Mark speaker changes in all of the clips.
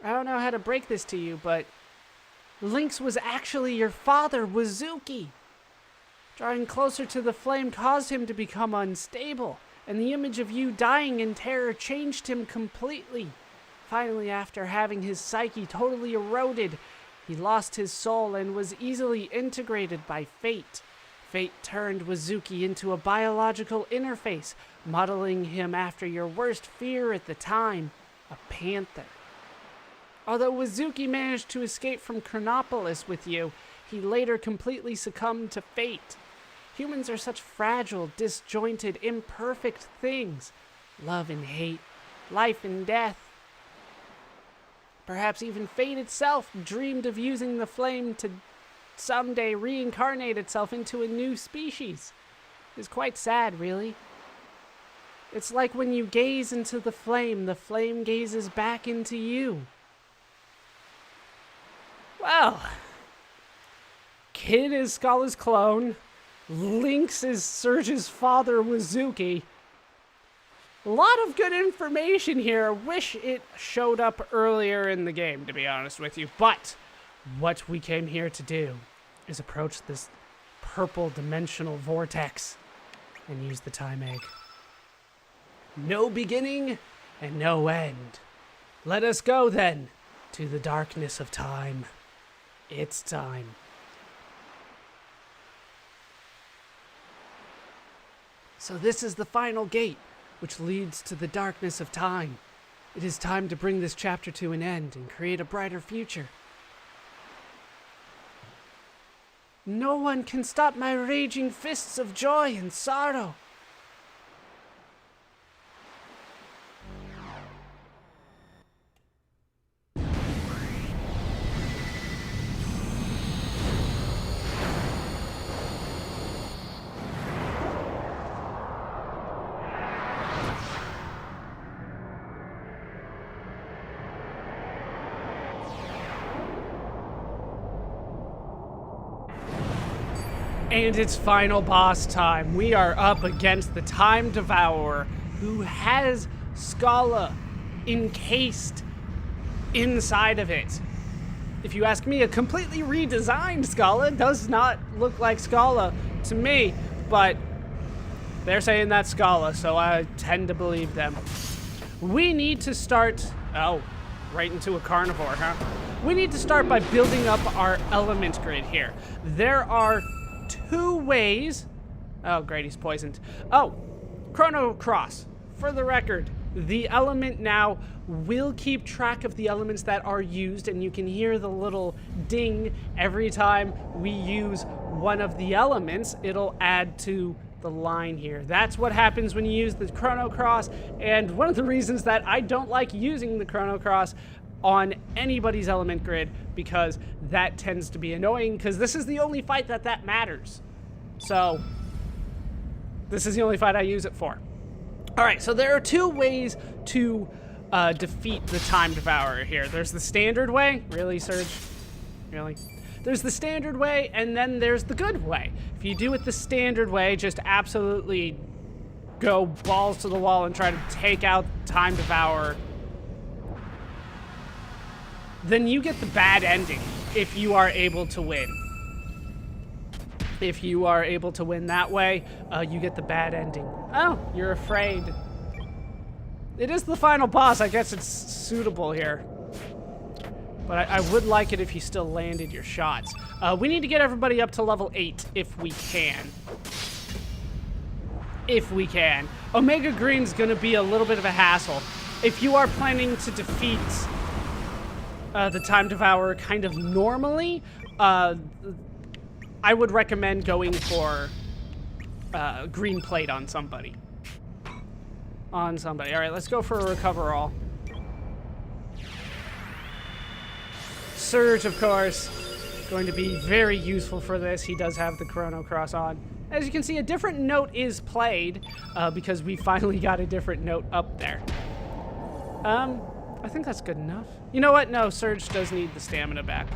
Speaker 1: I don't know how to break this to you, but Lynx was actually your father, Wazuki. Drawing closer to the flame caused him to become unstable, and the image of you dying in terror changed him completely. Finally, after having his psyche totally eroded, he lost his soul and was easily integrated by fate. Fate turned Wazuki into a biological interface, modeling him after your worst fear at the time, a panther. Although Wazuki managed to escape from Chronopolis with you, he later completely succumbed to fate. Humans are such fragile, disjointed, imperfect things. Love and hate, life and death. Perhaps even fate itself dreamed of using the flame to someday reincarnate itself into a new species. It's quite sad, really. It's like when you gaze into the flame gazes back into you. Well, Kid is Schala's clone. Lynx is Surge's father, Wazuki. A lot of good information here. Wish it showed up earlier in the game, to be honest with you. But what we came here to do is approach this purple dimensional vortex and use the time egg. No beginning and no end. Let us go, then, to the darkness of time. It's time. So this is the final gate, which leads to the darkness of time. It is time to bring this chapter to an end and create a brighter future. No one can stop my raging fists of joy and sorrow. And it's final boss time. We are up against the Time Devourer, who has Schala encased inside of it. If you ask me, a completely redesigned Schala. Does not look like Schala to me, but they're saying that's Schala, so I tend to believe them. We need to start... Oh, right into a carnivore, huh? We need to start by building up our element grid here. There are 2 ways. Oh, great, he's poisoned. Oh, Chrono Cross. For the record, the element now will keep track of the elements that are used, and you can hear the little ding every time we use one of the elements. It'll add to the line here. That's what happens when you use the Chrono Cross, and one of the reasons that I don't like using the Chrono Cross on anybody's element grid, because that tends to be annoying, because this is the only fight that matters. So this is the only fight I use it for. All right, so there are 2 ways to defeat the Time Devourer here. There's the standard way. Really, Surge? Really? There's the standard way, and then there's the good way. If you do it the standard way, just absolutely go balls to the wall and try to take out Time Devourer, then you get the bad ending if you are able to win. If you are able to win that way, you get the bad ending. Oh, you're afraid. It is the final boss. I guess it's suitable here. But I would like it if you still landed your shots. We need to get everybody up to level 8 if we can. If we can. Omega Green's gonna be a little bit of a hassle. If you are planning to defeat the Time Devourer kind of normally, I would recommend going for green plate on somebody. All right, let's go for a recover all. Surge, of course, going to be very useful for this. He does have the Chrono Cross on. As you can see, a different note is played because we finally got a different note up there. I think that's good enough. You know what? No, Surge does need the stamina back.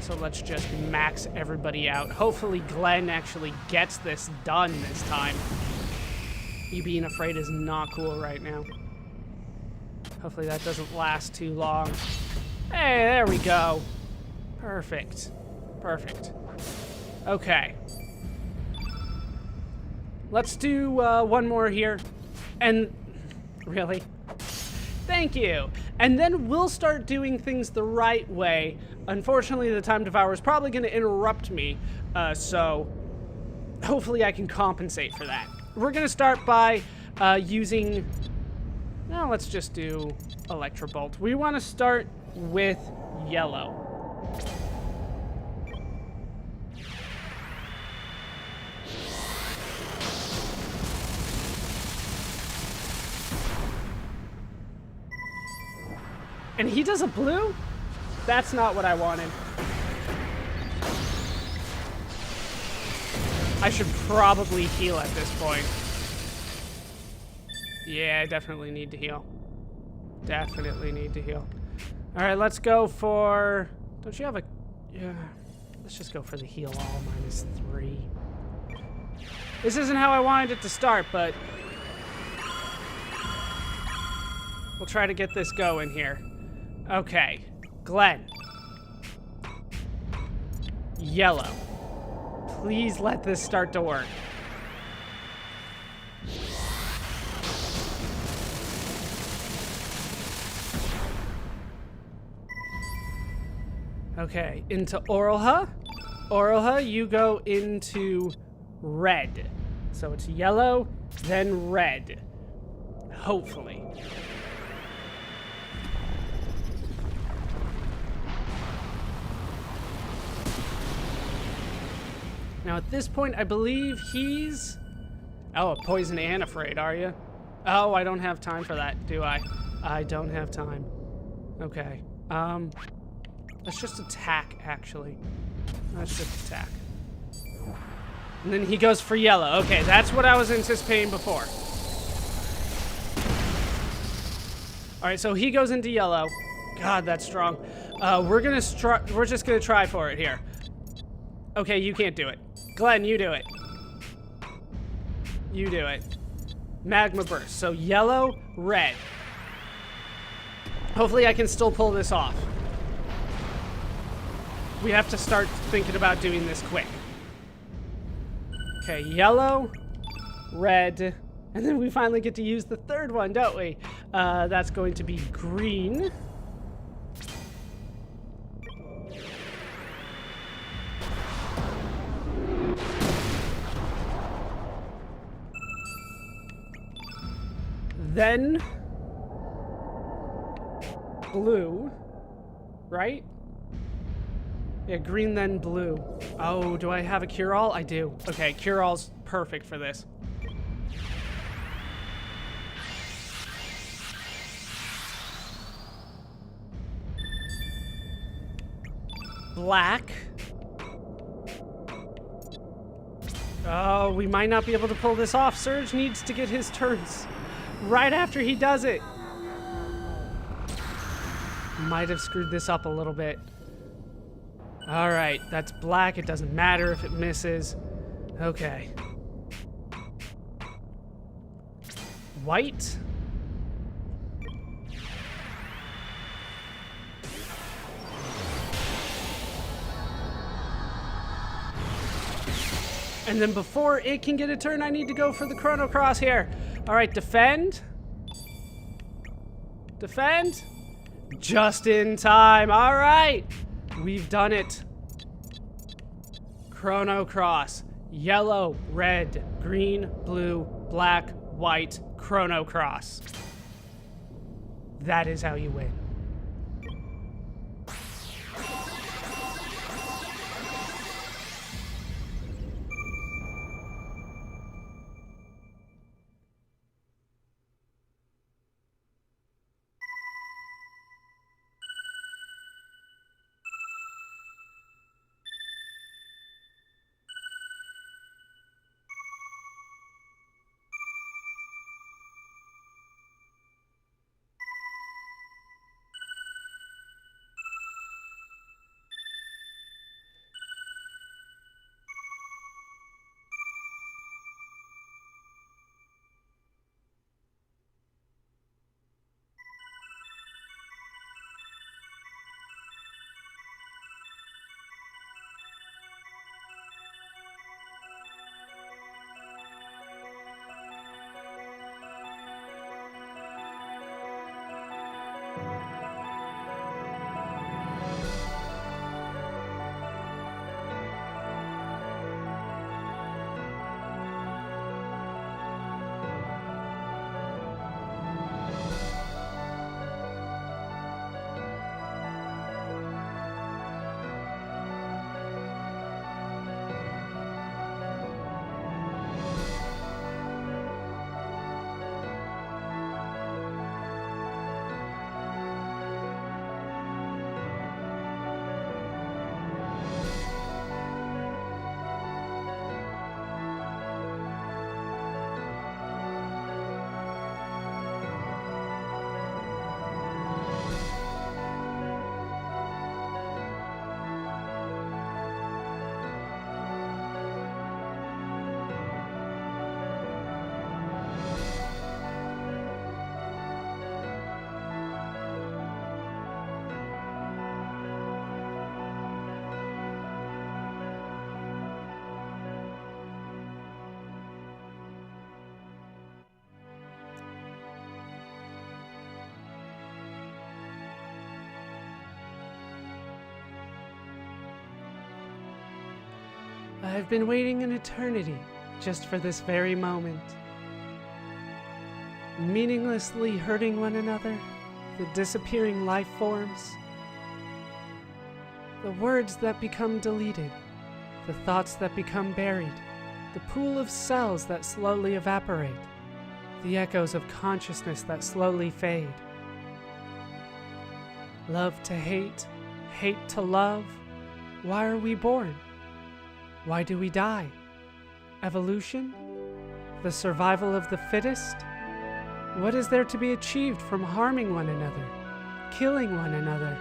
Speaker 1: So let's just max everybody out. Hopefully Glenn actually gets this done this time. You being afraid is not cool right now. Hopefully that doesn't last too long. Hey, there we go. Perfect. Perfect. Okay. Let's do one more here. And really? Thank you. And then we'll start doing things the right way. Unfortunately, the Time Devourer is probably going to interrupt me, so hopefully I can compensate for that. We're going to start by using... No, let's just do Electro Bolt. We want to start with yellow. And he does a blue? That's not what I wanted. I should probably heal at this point. Yeah, I definitely need to heal. Definitely need to heal. All right, let's go for... Don't you have a... Yeah. Let's just go for the heal all -3. This isn't how I wanted it to start, but... We'll try to get this going here. Okay. Glenn. Yellow. Please let this start to work. Okay, into Oralha. Oralha, you go into red. So it's yellow, then red. Hopefully. Now at this point, I believe he's... Oh, poison and afraid, are you? Oh, I don't have time for that, do I? I don't have time. Okay. Let's just attack, actually. Let's just attack. And then he goes for yellow. Okay, that's what I was anticipating before. All right, so he goes into yellow. God, that's strong. We're just gonna try for it here. Okay, you can't do it. Glenn, you do it. You do it. Magma burst. So yellow, red. Hopefully I can still pull this off. We have to start thinking about doing this quick. Okay, yellow, red, and then we finally get to use the third one, don't we? That's going to be green. Then blue, right? Yeah, green then blue. Oh, do I have a cure-all? I do. Okay, cure-all's perfect for this. Black. Oh, we might not be able to pull this off. Surge needs to get his turns right after he does it. Might have screwed this up a little bit. All right, that's black. It doesn't matter if it misses. Okay. White. And then before it can get a turn, I need to go for the Chrono Cross here. All right, defend. Defend. Just in time. All right. We've done it. Chrono Cross. Yellow, red, green, blue, black, white, Chrono Cross. That is how you win. I've been waiting an eternity just for this very moment. Meaninglessly hurting one another, the disappearing life forms, the words that become deleted, the thoughts that become buried, the pool of cells that slowly evaporate, the echoes of consciousness that slowly fade. Love to hate, hate to love. Why are we born? Why do we die? Evolution? The survival of the fittest? What is there to be achieved from harming one another, killing one another?